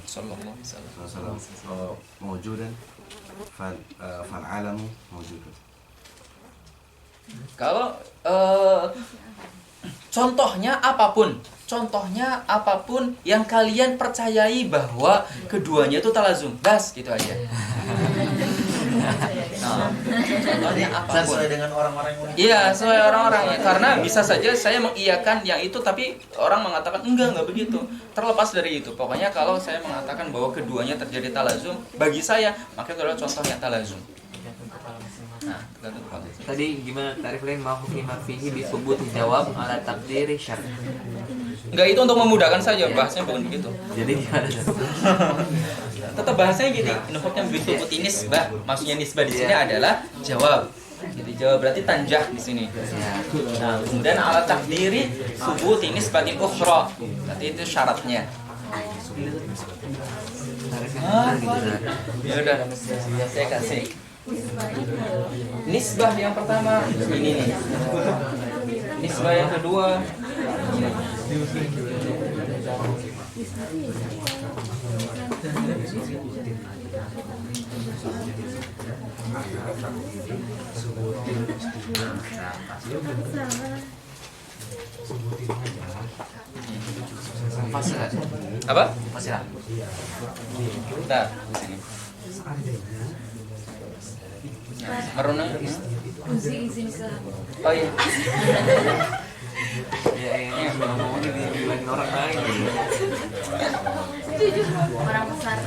Sallallahu alaihi wasallam. موجودا فالعالم موجود. Kalau contohnya apapun yang kalian percayai bahwa keduanya itu talazum, bas gitu aja. Nah, contohnya apapun. Sesuai dengan orang-orang yang Iya, sesuai orang-orang. Karena bisa saja saya mengiyakan yang itu, tapi orang mengatakan enggak begitu. Terlepas dari itu, pokoknya kalau saya mengatakan bahwa keduanya terjadi talazum, bagi saya maka itu adalah contohnya talazum. Nah, tadi gimana tarif lain mau hukima fihi bi thubuti jawab ala taqdiri syar'i. Enggak, itu untuk memudahkan saja, bahasanya bukan begitu. Jadi gimana? Tetap bahasanya gini, nuhuknya bi thubuti nisbah. Maksudnya nisbah di sini adalah jawab. Jadi jawab berarti tanjah di sini. Nah, kemudian ala taqdiri thubuti nisbatin ukhra. Berarti itu syaratnya. Ya udah, saya kasih. Nisbah yang pertama ini nih. Nisbah yang kedua Fasilah. apa? Fasilah. Bentar, di sini. Meruna. izin ke Oh iya. Ya ini ngomongnya dibilangin orang lain. orang besar.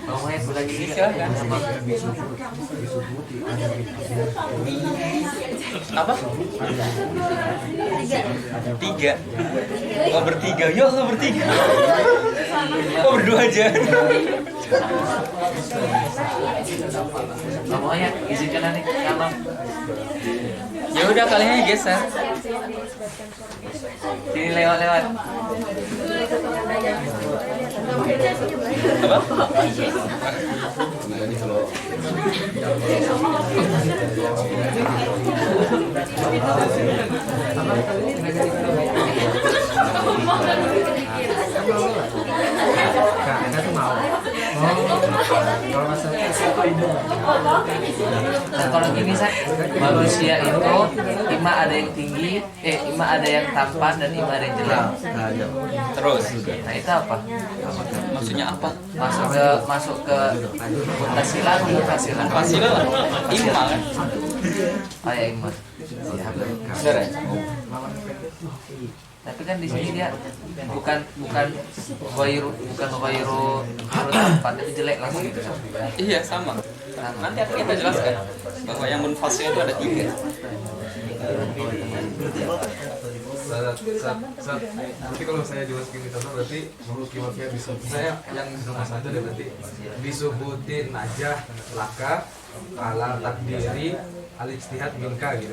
Ngomongnya lagi Silakan. Apa? Tiga. Oh bertiga, ya Allah bertiga. Oh berdua aja. ngomongnya izinkan nanti kamar. Ya udah kalian geser. Sini lewat. Apa? Nah, kalau gini manusia itu ima ada yang tinggi, ima ada yang tampan dan ima ada yang jelek. Terus. Nah itu apa? Maksudnya apa? Masuk ke mutasila atau mutasila? Fasilah lah. Imma kan? Ayah ima. Benar ya? Tapi kan di sini dia bukan ghairu tampan, tapi jelek langsung gitu. Iya sama. Nanti akan kita jelaskan bahwa yang munfasil itu ada tiga. Berarti kalau saya jelaskan di contoh berarti menurut kimafia bisa saya yang nomor satu deh berarti disubutin najah laka ala takdiri al ijtihad minka gitu.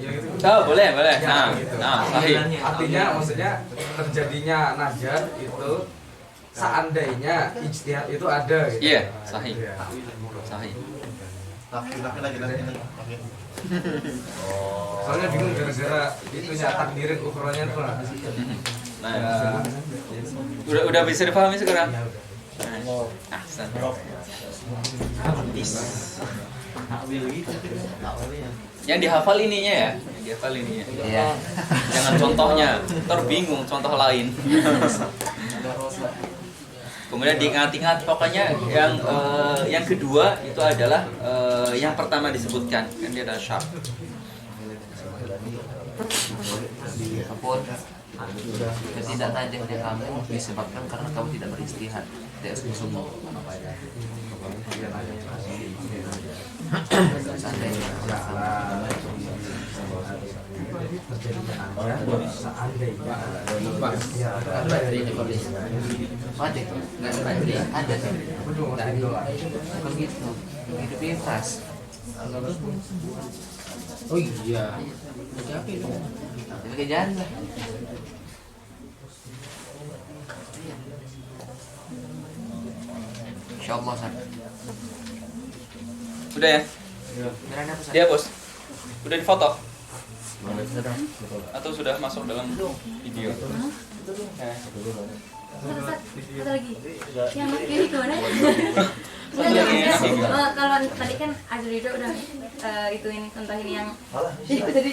Ya gitu. Oh, boleh. Ya, gitu. Sahih. Artinya maksudnya terjadinya najah itu seandainya ijtihad itu ada gitu. Iya, sahih. Iya. Sahih. Soalnya bingung gara-gara itunya takdirin ukurannya tuh. Nah, udah bisa dipahami sekarang? Ahsan. Yang dihafal ininya ya, Iya. Jangan contohnya, terbingung contoh lain. Kemudian diingat-ingat pokoknya yang kedua itu adalah yang pertama disebutkan kan dia ada syarat. Apapun ketidaktajamnya kamu disebabkan karena kamu tidak beristihad, tidak sungguh-sungguh. Ada begitu hidup bebas. Oh iya. Pakai janda. Insyaallah San. Udah ya? Beneran apa San? Dia bos. Udah difoto. Atau sudah masuk dalam video? Satu lagi. Yang Mas Giri gimana? Satu lagi, Enggak, kalau tadi kan Azrido udah ituin tentang ini yang tadi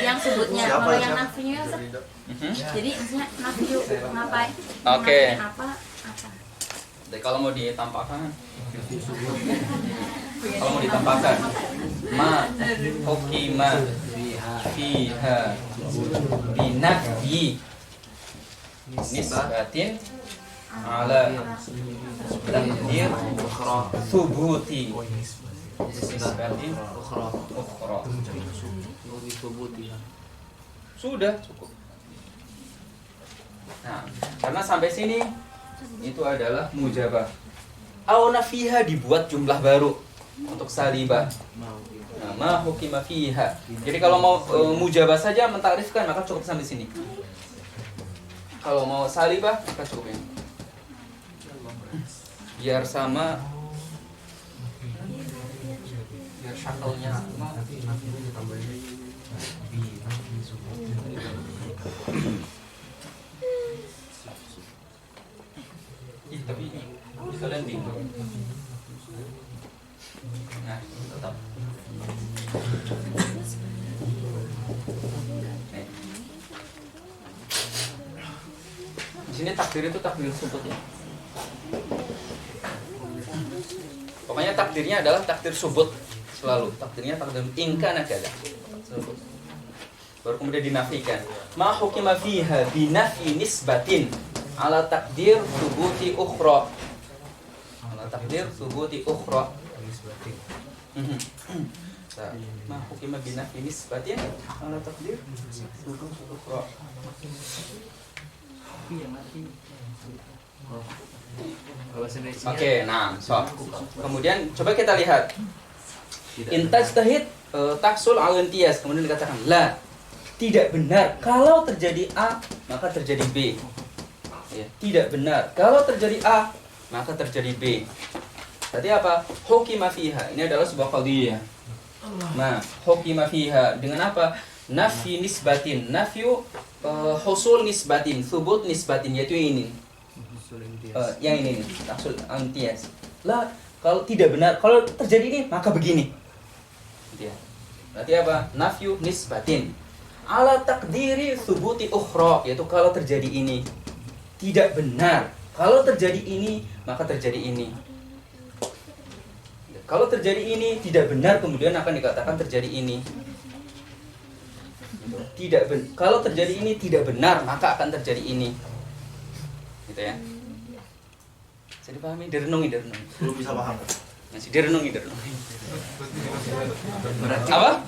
yang sebutnya. Kalau yang nafinya jadi maksudnya nafiu ngapain? Oke. Apa? Jadi kalau mau ditampakkan, ma hukima fiha binafyi nisbatin ala takdir thubuti nisbatin ukhra. Sudah cukup. Nah, karena sampai sini itu adalah mujabah. Au nafiha dibuat jumlah baru untuk salibah. Nama hukima fiha. Jadi kalau mau mujabah saja mentakrifkan maka cukup sampai sini. Kalau mau salibah maka cukup ini. Biar sama, biar shuttle-nya sama. Tapi kalian bingung. Nah, tetap. Di sini takdir itu takdir subut ya. Pokoknya takdirnya adalah takdir subut selalu. Takdirnya takdir ingkana kada. Baru kemudian dinafikan. Ma hukima fiha binafi nisbatin ala takdir subuti ukhra. Ala takdir subuti ukhra. Ma hukima binafi nisbatin ala takdir subuti ukhra. Oke, nah, so. Kemudian coba kita lihat. Intajtahid tahsul al-intiyas. Kemudian dikatakan la, tidak benar kalau terjadi A maka terjadi B. Ya, tidak benar kalau terjadi A maka terjadi B. Berarti apa? Hukima fiha. Ini adalah sebuah qadhiyah. Nah, hukima fiha dengan apa? Nafyi nisbatin, nafyu husul nisbatin, thubut nisbatin, yaitu ini. Yang ini nih, tahsul al-intiyas. Lah, kalau tidak benar, kalau terjadi ini maka begini. Gitu ya. Berarti apa? Nafyu nisbatin. Ala takdiri thubuti ukhra, yaitu kalau terjadi ini tidak benar. Kalau terjadi ini, maka terjadi ini. Kalau terjadi ini tidak benar, kemudian akan dikatakan terjadi ini. Kalau terjadi ini tidak benar, maka akan terjadi ini. Gitu ya. Bisa dipahami? Direnungi. Belum bisa paham. Masih direnungi. Apa?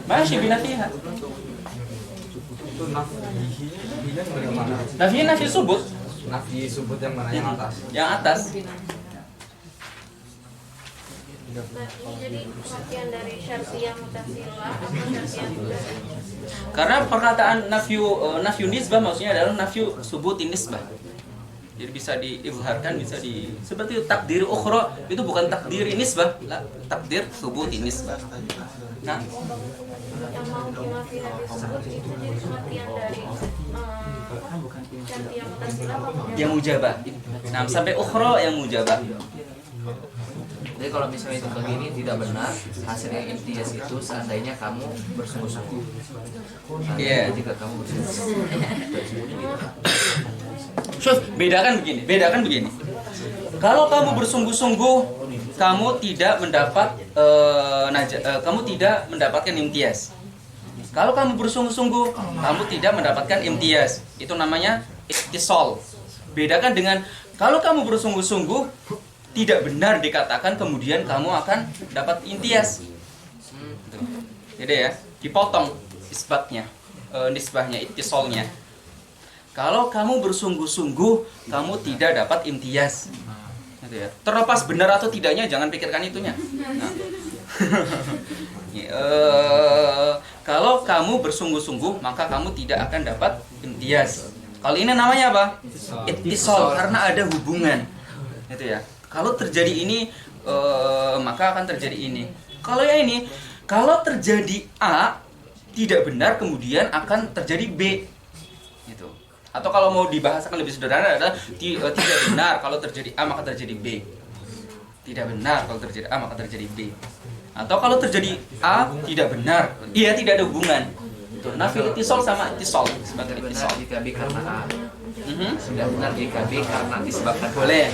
Masih binafiha. Itu nafinya dari mana? Nafi subut. Nafi subut yang mana? Yang atas. Yang atas. Jadi bagian dari syartiyah mutasilah atau syartiyah mutasilah? Karena perkataan nafyu nisbah maksudnya adalah nafyu subutin nisbah. Jadi bisa diizharkan, bisa seperti takdir ukhra itu bukan takdir nisbah, takdir subutin nisbah. Nah, Yang mau kimafiha disebut itu jadi bagian dari syartiyah mutasilah apa? yang mujabah. Nah, sampai ukhra yang mujabah. Jadi kalau misalnya itu begini tidak benar, hasilnya imtiyaz itu seandainya kamu bersungguh-sungguh. Iya. Jika kamu bersungguh-sungguh. Syuf, bedakan begini. Kalau kamu bersungguh-sungguh, kamu tidak mendapatkan imtiyaz. Kalau kamu bersungguh-sungguh, kamu tidak mendapatkan imtiyaz. Itu namanya ittisal. Bedakan dengan kalau kamu bersungguh-sungguh, tidak benar dikatakan kemudian kamu akan dapat imtiyaz. Jadi ya, dipotong isbatnya, nisbahnya, ittisalnya. Kalau kamu bersungguh-sungguh, kamu tidak dapat imtiyaz. Gitu ya. Terlepas benar atau tidaknya, jangan pikirkan itunya. Nah. Kalau kamu bersungguh-sungguh, maka kamu tidak akan dapat imtiyaz. Kalau ini namanya apa? Ittisal, karena ada hubungan. Gitu ya. Kalau terjadi ini, maka akan terjadi ini. Kalau yang ini, Kalau terjadi A tidak benar, kemudian akan terjadi B. Gitu. Atau kalau mau dibahasakan lebih sederhana adalah tidak benar kalau terjadi A maka terjadi B. Tidak benar kalau terjadi A maka terjadi B. Atau kalau terjadi A tidak benar, iya tidak ada hubungan. Itu nafil ittisal sama ittisal sebagai ittisal. Benar jika B karena A. Sudah benar jika B karena disebabkan A. Boleh.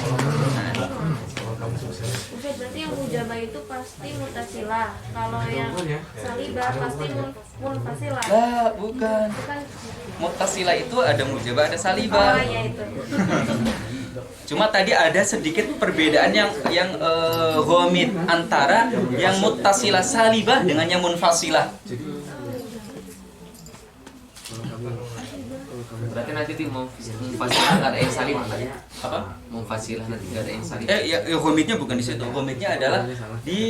Oke, berarti yang mujabah itu pasti mutasilah. Kalau yang salibah pasti munfasilah. Lah, bukan. Bukan. Muttasilah itu ada mujabah, ada Oh salibah. ya itu. Cuma tadi ada sedikit perbedaan yang ghamid antara yang muttasilah salibah dengan yang munfasilah. Berarti nanti di mufasilah nggak ada yang salibah kan? Apa? Mufasilah nanti nggak ada yang salibah. Ya, ghamidnya bukan di situ. Ghamidnya adalah di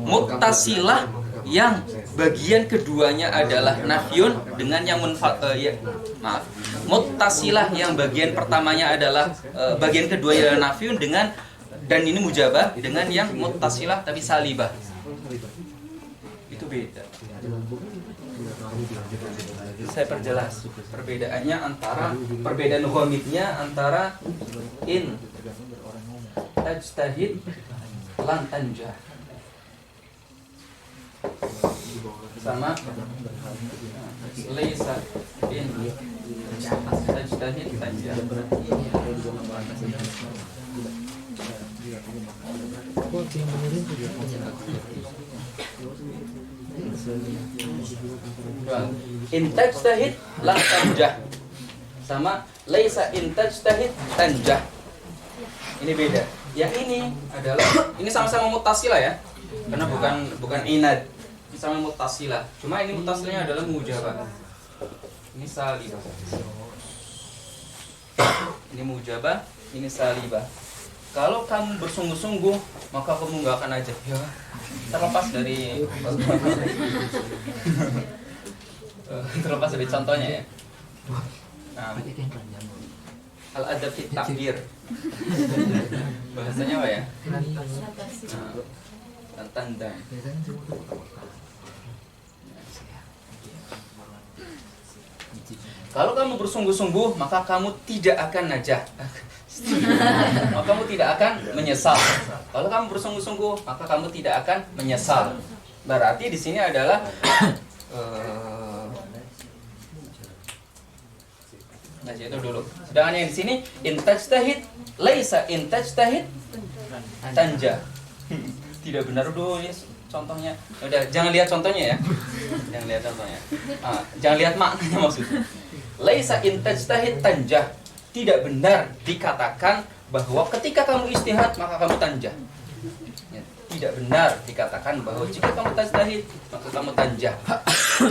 muttasilah yang bagian keduanya adalah nafyun dengan yang muttasilah yang bagian pertamanya adalah bagian keduanya adalah nafyun dengan, dan ini mujabah dengan yang muttasilah tapi salibah. Itu beda. Saya perjelas perbedaannya antara perbedaan ghamidnya antara in tajtahid lan tanjah sama laisa in tajtahid tanjah. In tajtahid lan tanjah sama laisa in tajtahid tanjah. Ini beda. Yang ini adalah ini sama-sama muttasilah ya. Karena bukan inad. Ini sama muttasilah. Cuma ini muttasilnya adalah mujabah. Ini salibah. Ini mujabah, ini salibah. Kalau kamu bersungguh-sungguh, maka kamu nggak akan aja ya. Terlepas dari contohnya ya. Nah, al-adab fit takbir. Bahasanya apa ya? Tanda. Kalau kamu bersungguh-sungguh, maka kamu tidak akan najah. Maka kamu tidak akan menyesal. Kalau kamu bersungguh-sungguh, maka kamu tidak akan menyesal. Berarti di sini adalah nah itu dulu. Sedangkan yang di sini intajtahid laisa intajtahid tanja. Tidak benar dulu ini contohnya. Udah, jangan lihat contohnya ya. Jangan lihat contohnya. Jangan lihat maknanya maksudnya. Laisa intajtahid tanjah. Tidak benar dikatakan bahwa ketika kamu istihad maka kamu tanjah. Ya, tidak benar dikatakan bahwa jika kamu tajtahid maka kamu tanjah.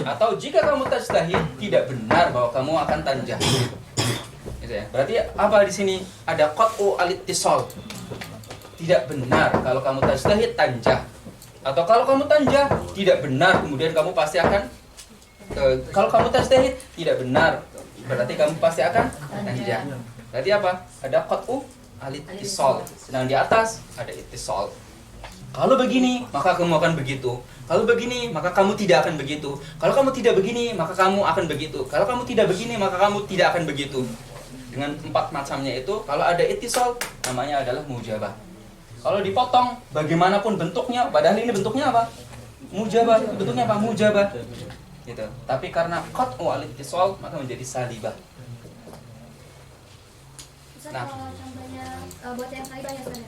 Atau jika kamu tajtahid tidak benar bahwa kamu akan tanjah. Gitu ya. Berarti apa di sini? Ada qat'u al-ittisal. Tidak benar kalau kamu tajtahid tanjah. Atau kalau kamu tanjah tidak benar, kemudian kamu pasti akan kalau kamu tajtahid tidak benar, berarti kamu pasti akan tanjah. Berarti apa? Ada qat'u al-ittisal. Sedang di atas ada ittisal. Kalau begini, maka kamu akan begitu. Kalau begini, maka kamu tidak akan begitu. Kalau kamu tidak begini, maka kamu akan begitu. Kalau kamu tidak begini, maka kamu tidak akan begitu. Dengan 4 macamnya itu, kalau ada ittisal, namanya adalah mujabah. Kalau dipotong, bagaimanapun bentuknya, padahal ini bentuknya apa? Mujabah. Bentuknya apa? Mujabah. Gitu. Tapi karena qat'u al-ittisal, maka menjadi salibah. Nah, kalau contohnya buat yang tadi banyak saya.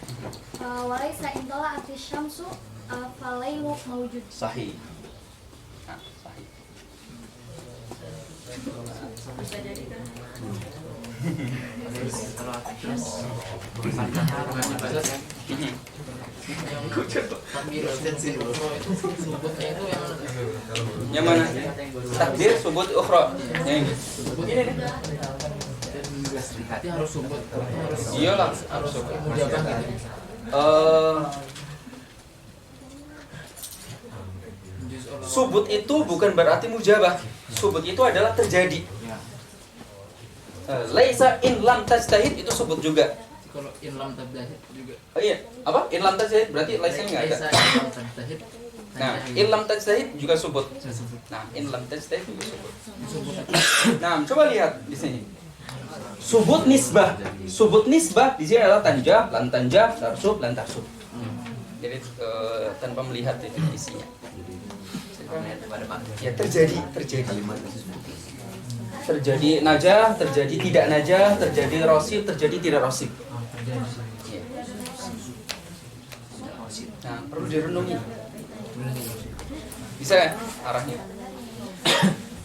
Walaisa intola atis syamsu falailu mawjud. Sahih. Nah, sahih. Bisa jadi kan. Kalau atas Yang mana? Takdir subut ukhra. Yang ini. Ini nih. harus subut. Iyalah, harus subut. Subut itu bukan berarti mujabah. Subut itu adalah terjadi. Laisa in lam tajtahid itu subut juga. Kalau inlam tabdahid juga. Oh iya, apa? Inlam tajtahid berarti laisnya enggak ada. Inlam tabdahid. Nah, inlam tajtahid juga subut. Subut. Nah, inlam tajtahid juga subut. Nah, coba lihat di sini. Subut nisbah. Subut nisbah di sini adalah tanjah, lan tanjah, tarsub, lan tarsub. Jadi tanpa melihat itu isinya. Ya terjadi. Terjadi najah, terjadi tidak najah, terjadi rosib, terjadi tidak rosib. Ya. Nah, perlu direnungi. Bisa kan arahnya?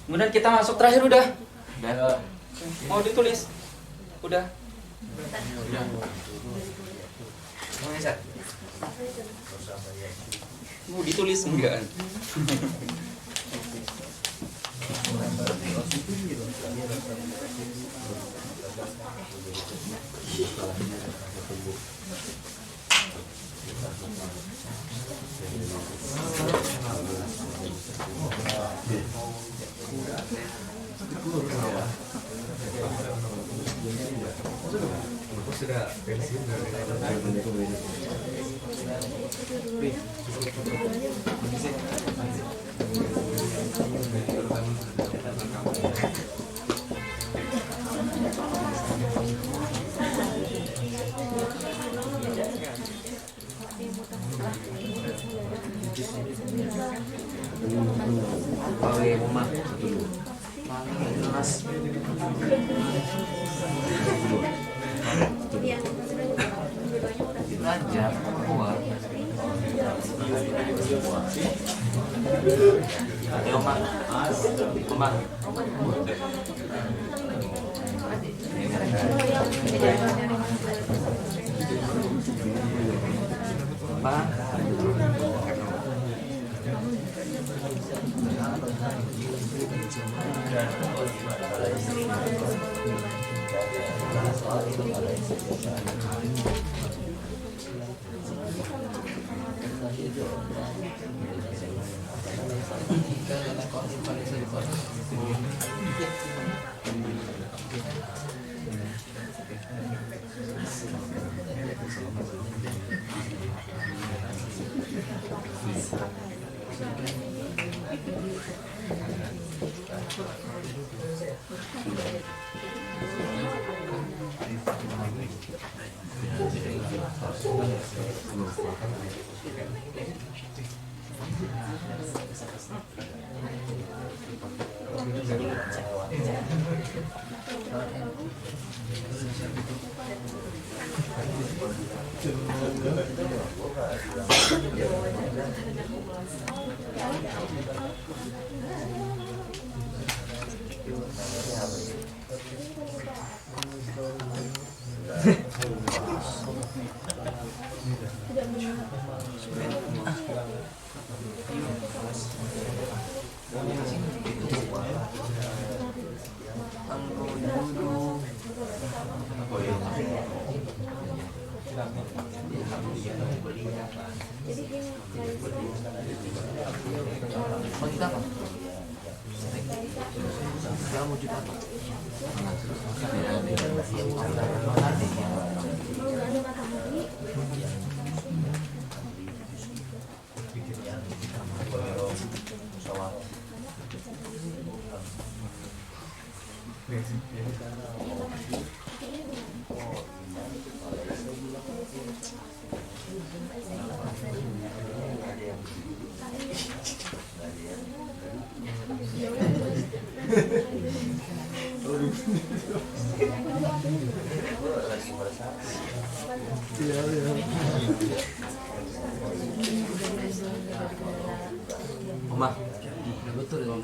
Kemudian kita masuk terakhir udah. Mau ditulis? Udah. Mau bisa? Mau ditulis enggak? Aku sudah pensiun dari Belajar keluar. Ayo mak, mak. Mau kita apa? Dia mau juta apa? Oma, betul ya.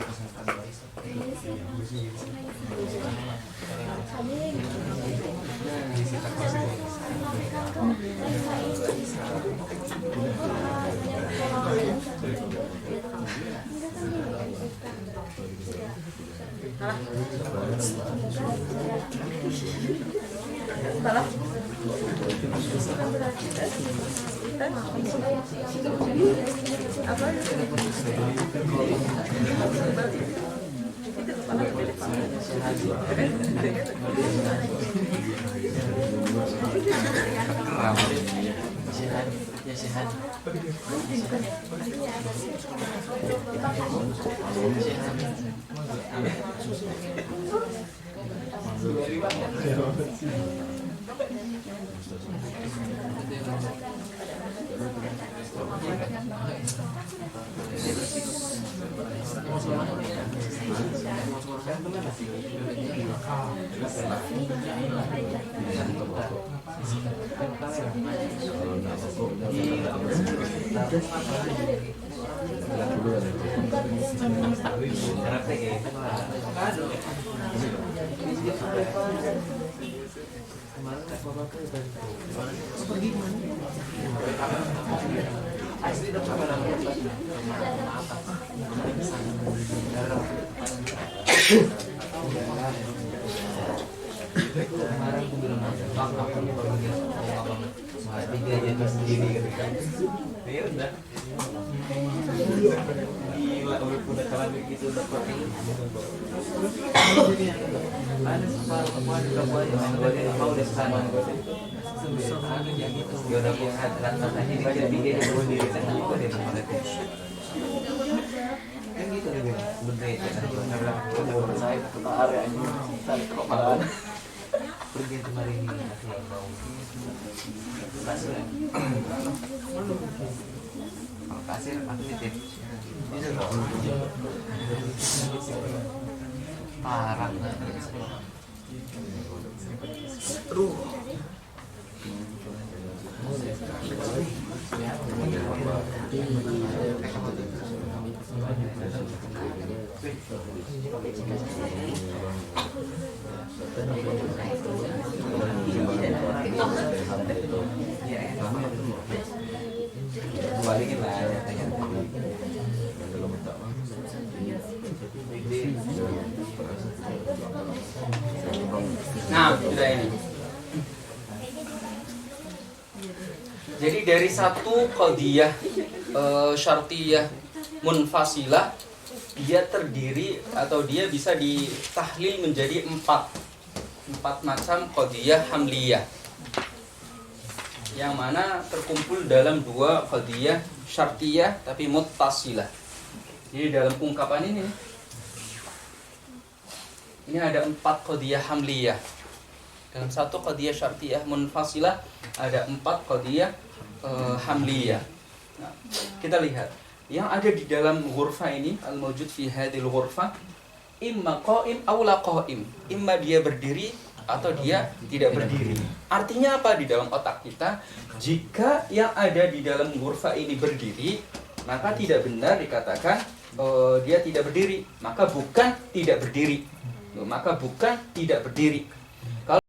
Keram. Sehat, ya sehat. Parah. Balikin lah ya. Nah, sudah ini. Jadi dari satu qadiyah syartiyah munfasilah, dia terdiri atau dia bisa ditahlil menjadi empat macam qadiyah hamliyah, yang mana terkumpul dalam dua qadiyah syartiyah tapi muttasilah. Jadi dalam ungkapan ini ada empat qadiyah hamliyah. Dalam satu qadiyah syartiyah munfasilah ada empat qadiyah hamliyah. Nah, kita lihat yang ada di dalam ghurfa ini, al-mawjud fi hadhil ghurfa, imma qa'im aw la qa'im. Imma dia berdiri atau dia tidak berdiri. Artinya apa di dalam otak kita? Jika yang ada di dalam ghurfa ini berdiri, maka tidak benar dikatakan dia tidak berdiri, maka bukan tidak berdiri. Maka bukan tidak berdiri. Kalau